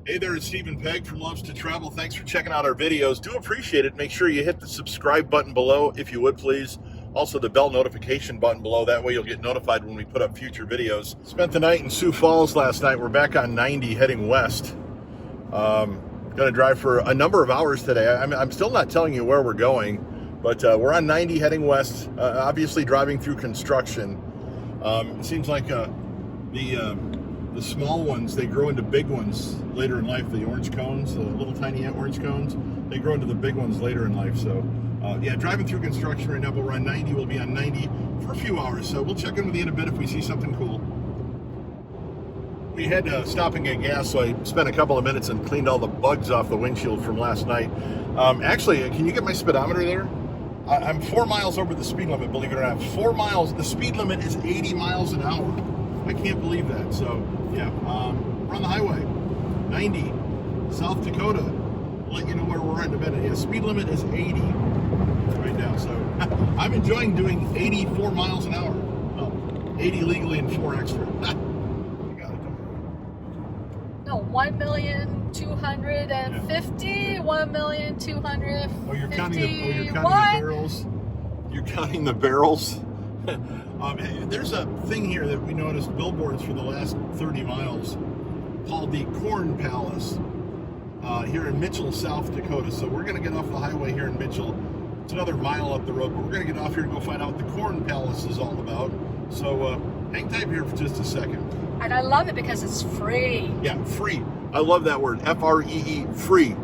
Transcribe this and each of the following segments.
Hey there, it's Stephen Pegg from Loves to Travel. Thanks for checking out our videos. Do appreciate it. Make sure you hit the subscribe button below if you would, please. Also, the bell notification button below. That way you'll get notified when we put up future videos. Spent the night in Sioux Falls last night. We're back on 90 heading west. Going to drive for a number of hours today. I'm still not telling you where we're going, but we're on 90 heading west, obviously driving through construction. It seems like the small ones, they grow into big ones later in life. The orange cones, the little tiny orange cones, they grow into the big ones later in life. So yeah, driving through construction right now, but we're on 90. We'll be on 90 for a few hours. So we'll check in with you in a bit if we see something cool. We had to stop and get gas, so I spent a couple of minutes and cleaned all the bugs off the windshield from last night. Actually, can you get my speedometer there? I'm 4 miles over the speed limit, believe it or not. 4 miles. The speed limit is 80 miles an hour. I can't believe that. So, yeah, we're on the highway. 90, South Dakota. I'll let you know where we're at in a minute. Yeah, speed limit is 80 right now. So, I'm enjoying doing 84 miles an hour. Oh, 80 legally and 4 extra. No, 1,250,000, Yeah. 1,250,000. Oh, you're counting the barrels. You're counting the barrels. There's a thing here that we noticed billboards for the last 30 miles called the Corn Palace here in Mitchell, South Dakota. So we're going to get off the highway here in Mitchell. It's another mile up the road, but we're going to get off here and go find out what the Corn Palace is all about. So hang tight here for just a second. And I love it because it's free. Yeah, free. I love that word, F-R-E-E, free.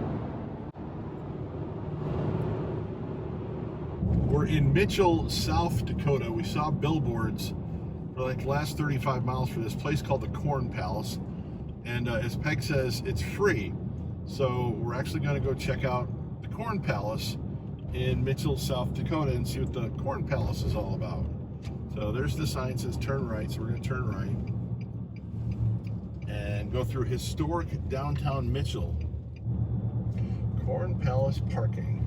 We're in Mitchell, South Dakota. We saw billboards for like the last 35 miles for this place called the Corn Palace. And as Peg says, it's free. So we're actually going to go check out the Corn Palace in Mitchell, South Dakota and see what the Corn Palace is all about. So there's the sign that says turn right, so we're going to turn right and go through historic downtown Mitchell. Corn Palace parking.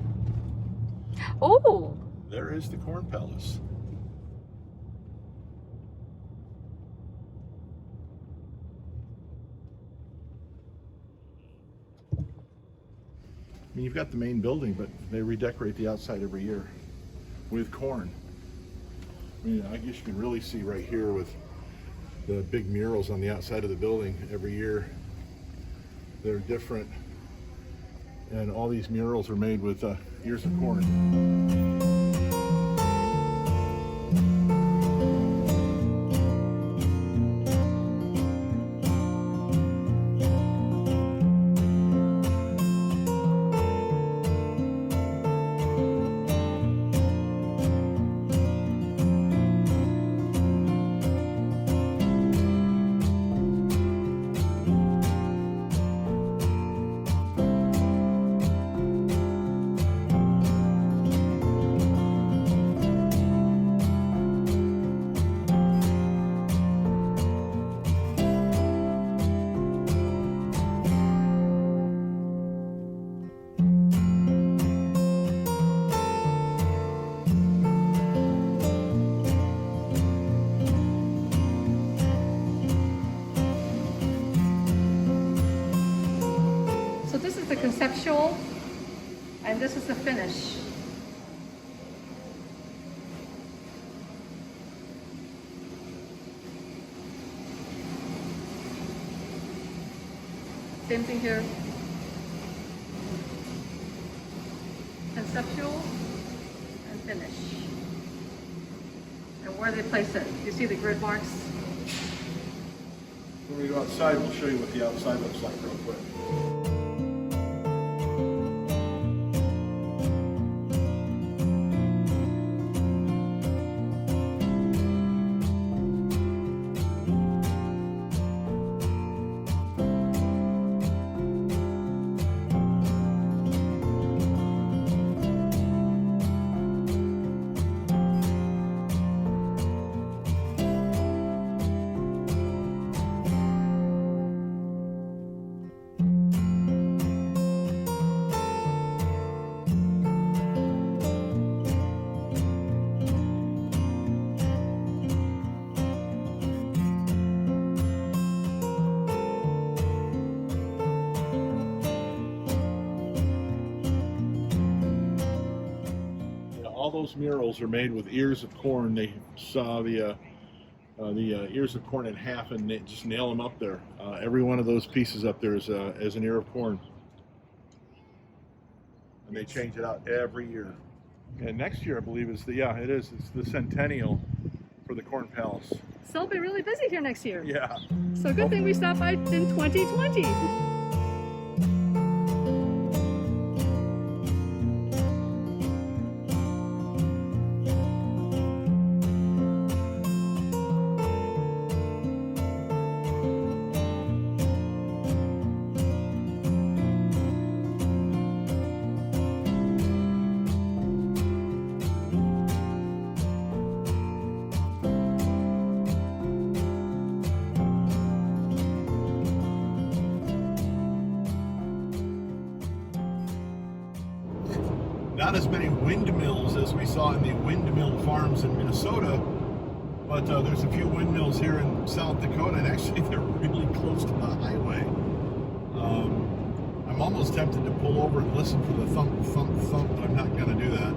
Oh, There is the Corn Palace. I mean, you've got the main building, but they redecorate the outside every year with corn. I mean, I guess you can really see right here with the big murals on the outside of the building every year. They're different. And all these murals are made with ears of corn. so this is the conceptual, and this is the finish. Same thing here. Conceptual and finish. And where they place it. You see the grid marks? When we go outside, we'll show you what the outside looks like real quick. those murals are made with ears of corn. They saw the ears of corn in half and just nail them up there. Every one of those pieces up there is an ear of corn. And they change it out every year. And next year, I believe, is it's the centennial for the Corn Palace. So it'll be really busy here next year. Yeah. So good thing we stopped by in 2020. Not as many windmills as we saw in the windmill farms in Minnesota, but there's a few windmills here in South Dakota, and actually they're really close to the highway. I'm almost tempted to pull over and listen for the thump, thump, thump, but I'm not going to do that.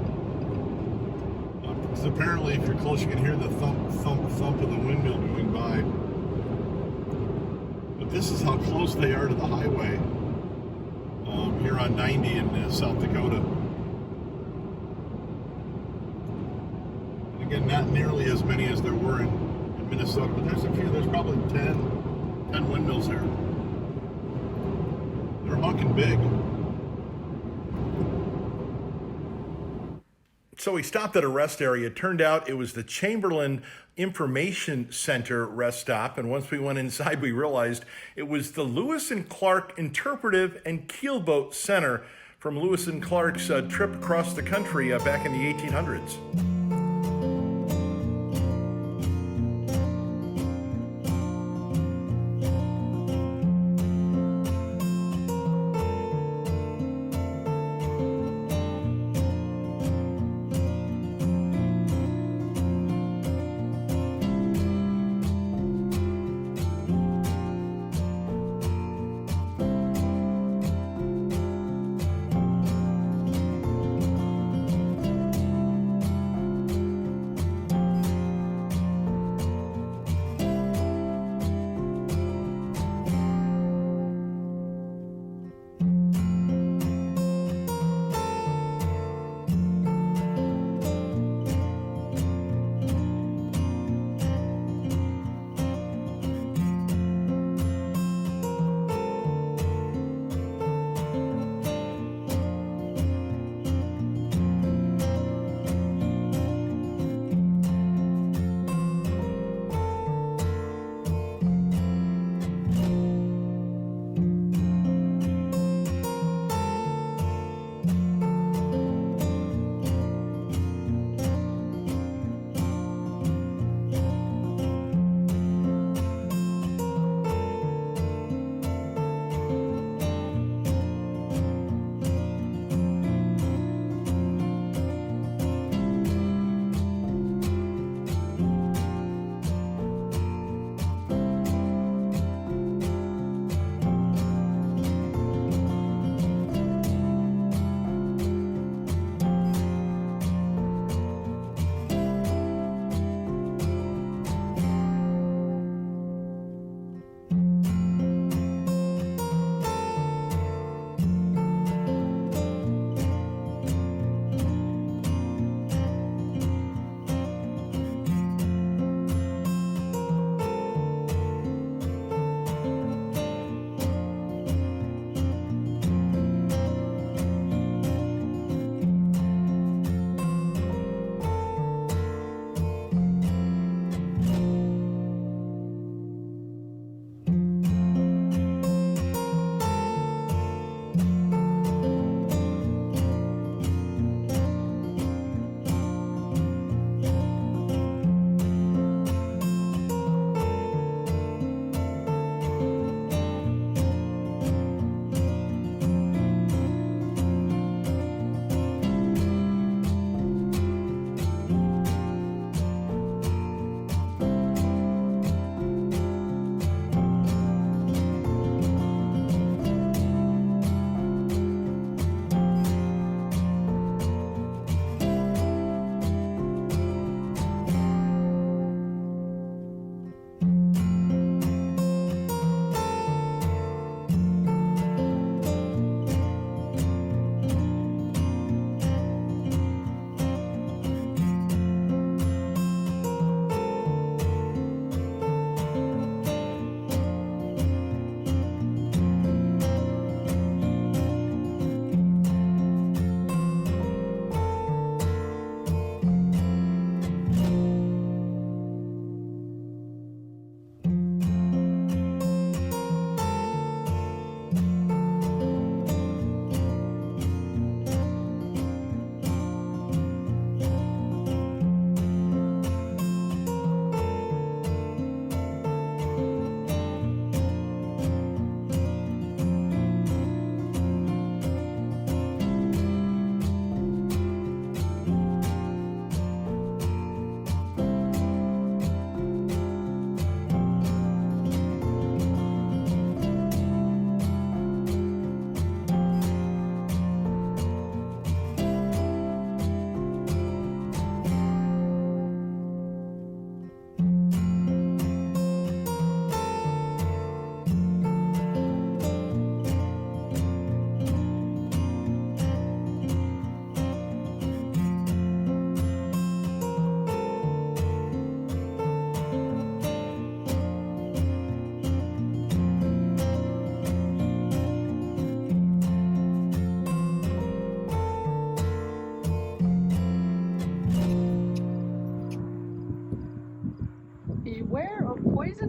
Because apparently if you're close, you can hear the thump, thump, thump of the windmill going by. But this is how close they are to the highway here on 90 in South Dakota. Again, not nearly as many as there were in Minnesota, but there's a few. There's probably 10 windmills here. They're honking big. So we stopped at a rest area. It turned out it was the Chamberlain Information Center rest stop. And once we went inside, we realized it was the Lewis and Clark Interpretive and Keelboat Center from Lewis and Clark's trip across the country back in the 1800s.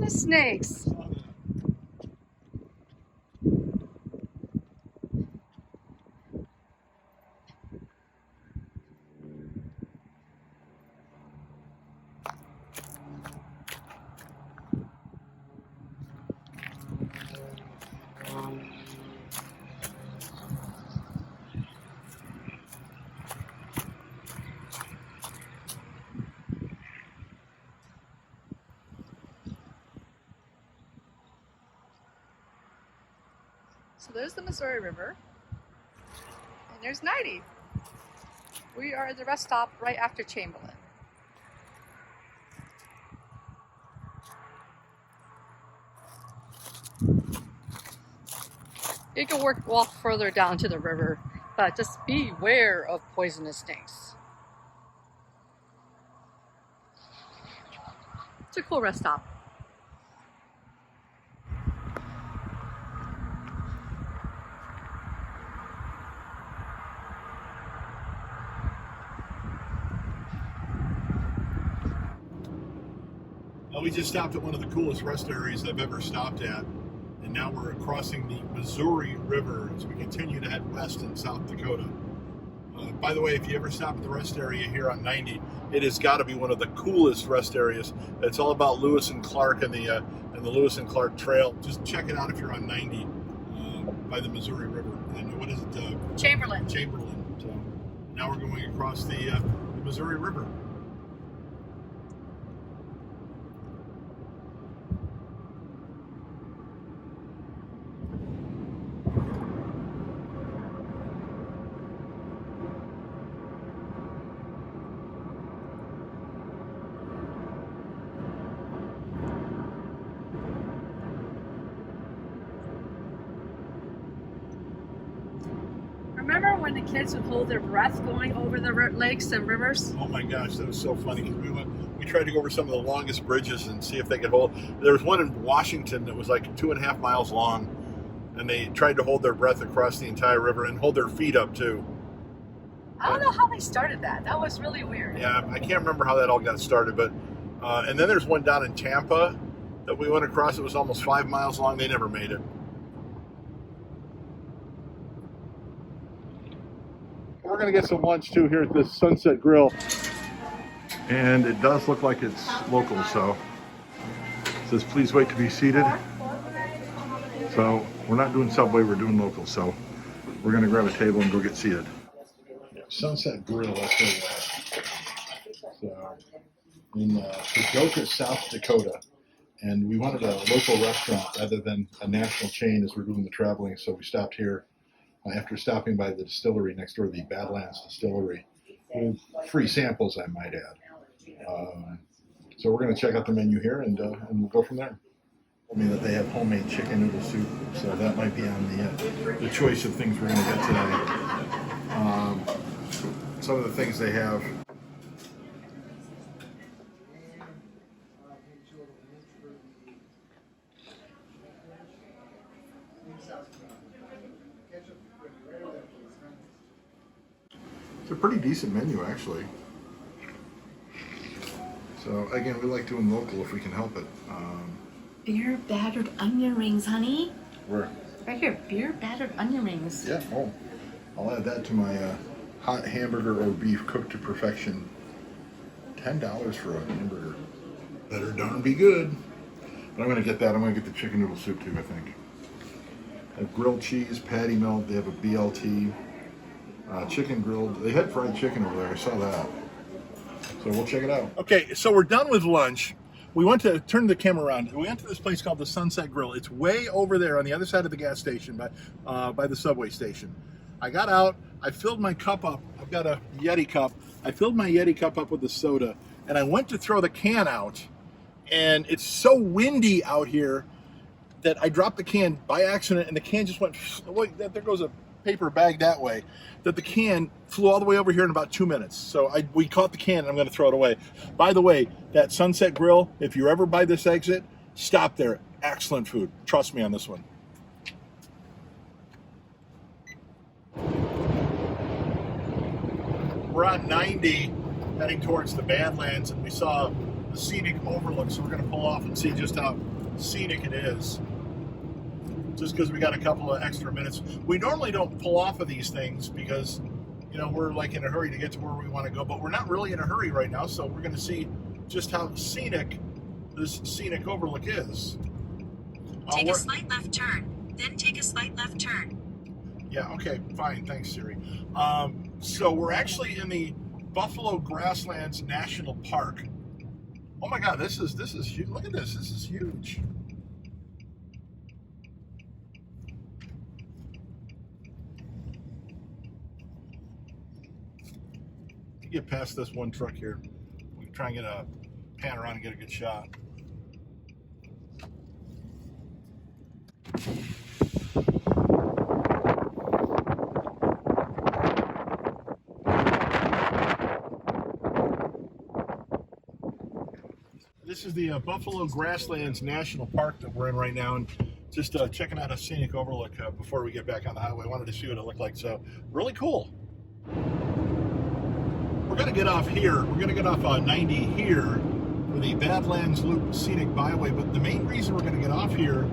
Poisonous snakes. So there's the Missouri River, and there's 90. We are at the rest stop right after Chamberlain. You can walk further down to the river, but just beware of poisonous snakes. It's a cool rest stop. We just stopped at one of the coolest rest areas I've ever stopped at, and now we're crossing the Missouri River as we continue to head west in South Dakota. By the way, if you ever stop at the rest area here on 90, it has got to be one of the coolest rest areas. It's all about Lewis and Clark and the Lewis and Clark Trail. Just check it out if you're on 90 by the Missouri River. And what is it? Chamberlain. Chamberlain. So now we're going across the Missouri River. Remember when the kids would hold their breath going over the lakes and rivers? Oh my gosh, that was so funny because we tried to go over some of the longest bridges and see if they could hold. There was one in Washington that was like 2.5 miles long, and they tried to hold their breath across the entire river and hold their feet up too. I don't know how they started that. That was really weird. Yeah, I can't remember how that all got started, but and then there's one down in Tampa that we went across. It was almost 5 miles long. They never made it. We're going to get some lunch too here at this Sunset Grill, and it does look like it's local, so it says please wait to be seated. So we're not doing Subway, we're doing local, so we're going to grab a table and go get seated. Sunset Grill, that's where we're at. So in Paducah, South Dakota, and we wanted a local restaurant rather than a national chain as we're doing the traveling, so we stopped here after stopping by the distillery next door, the Badlands Distillery, with free samples, I might add. So we're going to check out the menu here, and we'll go from there. I mean that they have homemade chicken noodle soup, so that might be on the choice of things we're going to get today. Some of the things they have. It's a pretty decent menu, actually. So again, we like doing local if we can help it. Beer battered onion rings, honey. Where? Right here, beer battered onion rings. Yeah. Oh, I'll add that to my hot hamburger or beef cooked to perfection. $10 for a hamburger. Better darn be good. But I'm gonna get that. I'm gonna get the chicken noodle soup too, I think. They have grilled cheese, patty melt. They have a BLT. Chicken grilled. They had fried chicken over there. I saw that. So we'll check it out. Okay, so we're done with lunch. We went to turn the camera around. We went to this place called the Sunset Grill. It's way over there on the other side of the gas station by the subway station. I got out. I filled my cup up. I've got a Yeti cup. I filled my Yeti cup up with the soda, and I went to throw the can out. And it's so windy out here that I dropped the can by accident, and the can just went. There goes a paper bag that way, that the can flew all the way over here in about 2 minutes. So we caught the can and I'm going to throw it away. By the way, that Sunset Grill, if you're ever by this exit, stop there. Excellent food. Trust me on this one. We're on 90 heading towards the Badlands, and we saw the scenic overlook, so we're going to pull off and see just how scenic it is. Just because we got a couple of extra minutes. We normally don't pull off of these things because, you know, we're like in a hurry to get to where we want to go, but we're not really in a hurry right now, so we're going to see just how scenic this scenic overlook is. Take a slight left turn, then take a slight left turn. Yeah, okay, fine, thanks, Siri. So we're actually in the Buffalo Grasslands National Park. Oh my God, this is huge. Look at this. This is huge. Get past this one truck here. We can try and get a pan around and get a good shot. This is the Buffalo Grasslands National Park that we're in right now, and just checking out a scenic overlook before we get back on the highway. I wanted to see what it looked like, so really cool. We're going to get off here. We're going to get off 90 here for the Badlands Loop Scenic Byway, but the main reason we're going to get off here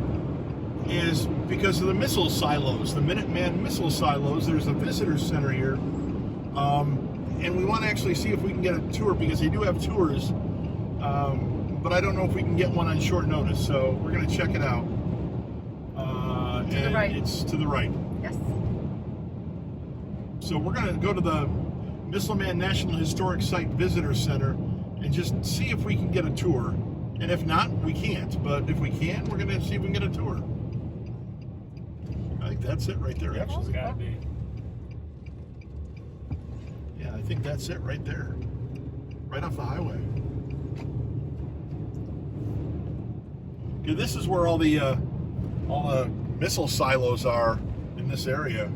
is because of the missile silos, the Minuteman missile silos. There's a visitor center here, and we want to actually see if we can get a tour because they do have tours, but I don't know if we can get one on short notice, so we're going to check it out. To the right. It's to the right. Yes. So we're going to go to the Minuteman National Historic Site Visitor Center and just see if we can get a tour. And if not, we can't. But if we can, we're going to see if we can get a tour. I think that's it right there, actually. It's gotta be. Yeah, I think that's it right there. Right off the highway. Okay, this is where all the missile silos are in this area.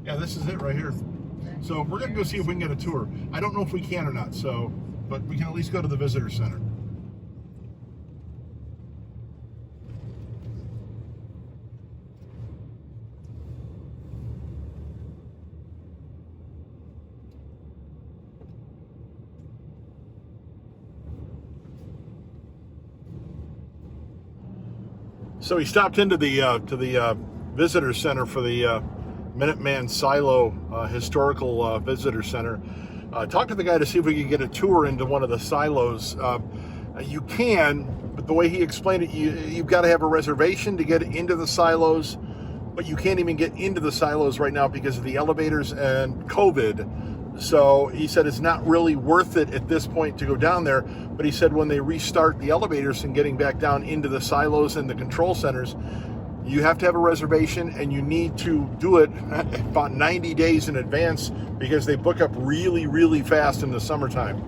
Yeah, this is it right here. So we're going to go see if we can get a tour. I don't know if we can or not, so, but we can at least go to the visitor center. So we stopped into the visitor center for the Minuteman Silo Historical Visitor Center. Talked to the guy to see if we could get a tour into one of the silos. You can, but the way he explained it, you've got to have a reservation to get into the silos, but you can't even get into the silos right now because of the elevators and COVID. So he said it's not really worth it at this point to go down there, but he said when they restart the elevators and getting back down into the silos and the control centers, you have to have a reservation and you need to do it about 90 days in advance because they book up really, really fast in the summertime.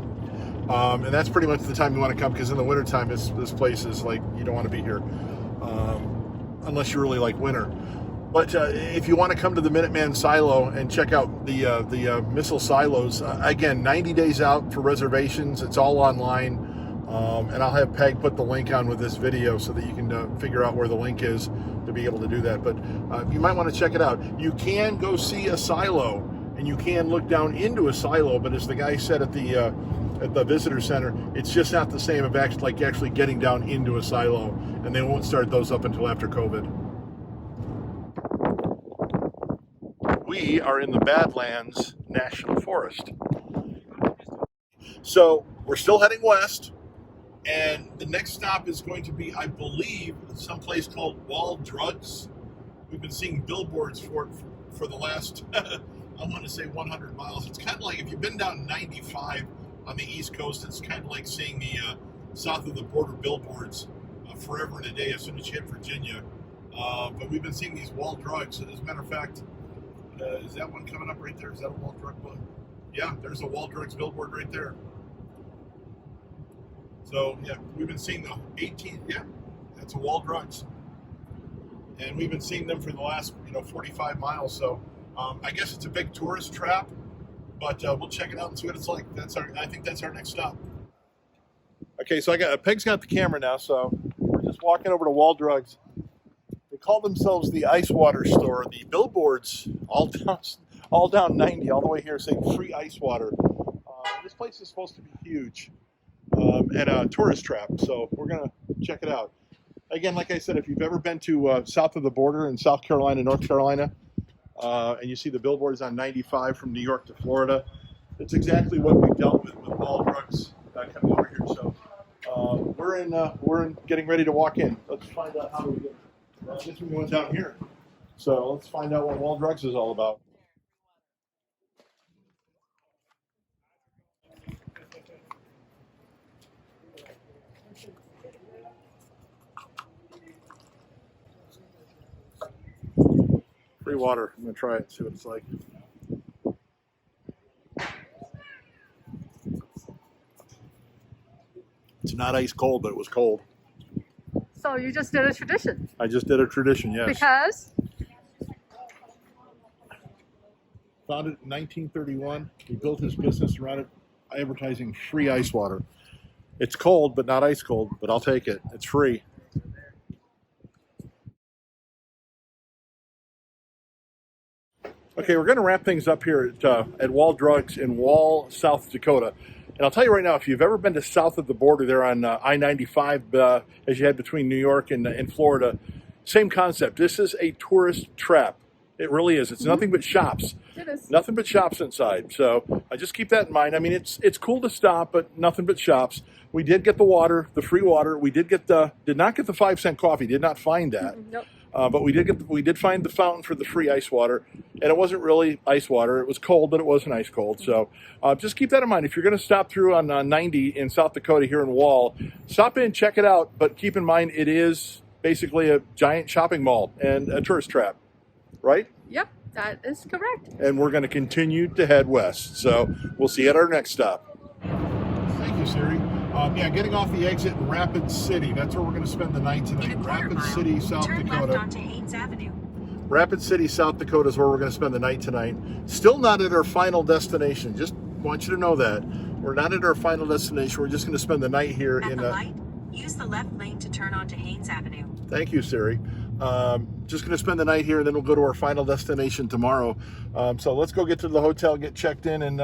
And that's pretty much the time you want to come because in the wintertime, this place is like, you don't want to be here unless you really like winter. But if you want to come to the Minuteman Silo and check out the missile silos, again, 90 days out for reservations. It's all online. And I'll have Peg put the link on with this video so that you can figure out where the link is to be able to do that. But you might want to check it out. You can go see a silo and you can look down into a silo, but as the guy said at the visitor center, it's just not the same of actually getting down into a silo, and they won't start those up until after COVID. We are in the Badlands National Forest. So we're still heading west, and the next stop is going to be, I believe, someplace called Wall Drugs. We've been seeing billboards for the last, I want to say 100 miles. It's kind of like if you've been down 95 on the East Coast, it's kind of like seeing the south of the border billboards forever and a day as soon as you hit Virginia. But we've been seeing these Wall Drugs. As a matter of fact, is that one coming up right there? Is that a Wall Drug one? Yeah, there's a Wall Drugs billboard right there. So yeah, we've been seeing the 18. Yeah, that's a Wall Drugs, and we've been seeing them for the last 45 miles. So I guess it's a big tourist trap, but we'll check it out and see what it's like. I think that's our next stop. Okay, so Peg's got the camera now, so we're just walking over to Wall Drugs. They call themselves the Ice Water Store. The billboards all down 90, all the way here, saying free ice water. This place is supposed to be huge. and a tourist trap. So we're going to check it out. Again, like I said, if you've ever been to south of the border in South Carolina, North Carolina, and you see the billboards on 95 from New York to Florida, it's exactly what we've dealt with Wall Drugs coming over here. So we're in getting ready to walk in. Let's find out how we get. I guess we went down here. So let's find out what Wall Drugs is all about. Free water. I'm gonna try it, see what it's like. It's not ice cold, but it was cold. So you just did a tradition. I just did a tradition, yes. Because? Founded in 1931. He built his business around it, advertising free ice water. It's cold, but not ice cold, but I'll take it. It's free. Okay, we're going to wrap things up here at Wall Drugs in Wall, South Dakota. And I'll tell you right now, if you've ever been to south of the border there on I-95, as you head between New York and Florida, same concept. This is a tourist trap. It really is. It's nothing but shops. It is. Nothing but shops inside. So I just keep that in mind. I mean, it's cool to stop, but nothing but shops. We did get the water, the free water. We did not get the 5-cent coffee. Did not find that. Nope. But we did find the fountain for the free ice water, and it wasn't really ice water. It was cold, but it wasn't ice cold. So just keep that in mind. If you're going to stop through on 90 in South Dakota here in Wall, stop in, check it out. But keep in mind, it is basically a giant shopping mall and a tourist trap, right? Yep, that is correct. And we're going to continue to head west. So we'll see you at our next stop. Thank you, Siri. Yeah, getting off the exit in Rapid City. That's where we're going to spend the night tonight. Rapid City, South turn Dakota. left onto Haynes Avenue. Rapid City, South Dakota is where we're going to spend the night tonight. Still not at our final destination. Just want you to know that. We're not at our final destination. We're just going to spend the night here At in the light, use the left lane to turn onto Haynes Avenue. Thank you, Siri. Just going to spend the night here, and then we'll go to our final destination tomorrow. So let's go get to the hotel, get checked in, and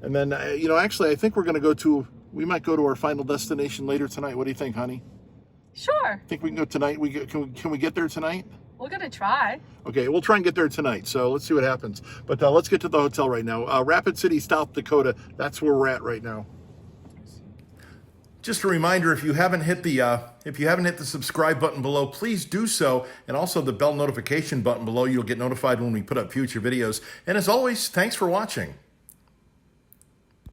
then, actually, I think we might go to our final destination later tonight. What do you think, honey? Sure. Think we can go tonight? Can we get there tonight? We're going to try. Okay, we'll try and get there tonight. So let's see what happens. But let's get to the hotel right now. Rapid City, South Dakota. That's where we're at right now. Just a reminder, if you haven't hit the subscribe button below, please do so, and also the bell notification button below. You'll get notified when we put up future videos. And as always, thanks for watching.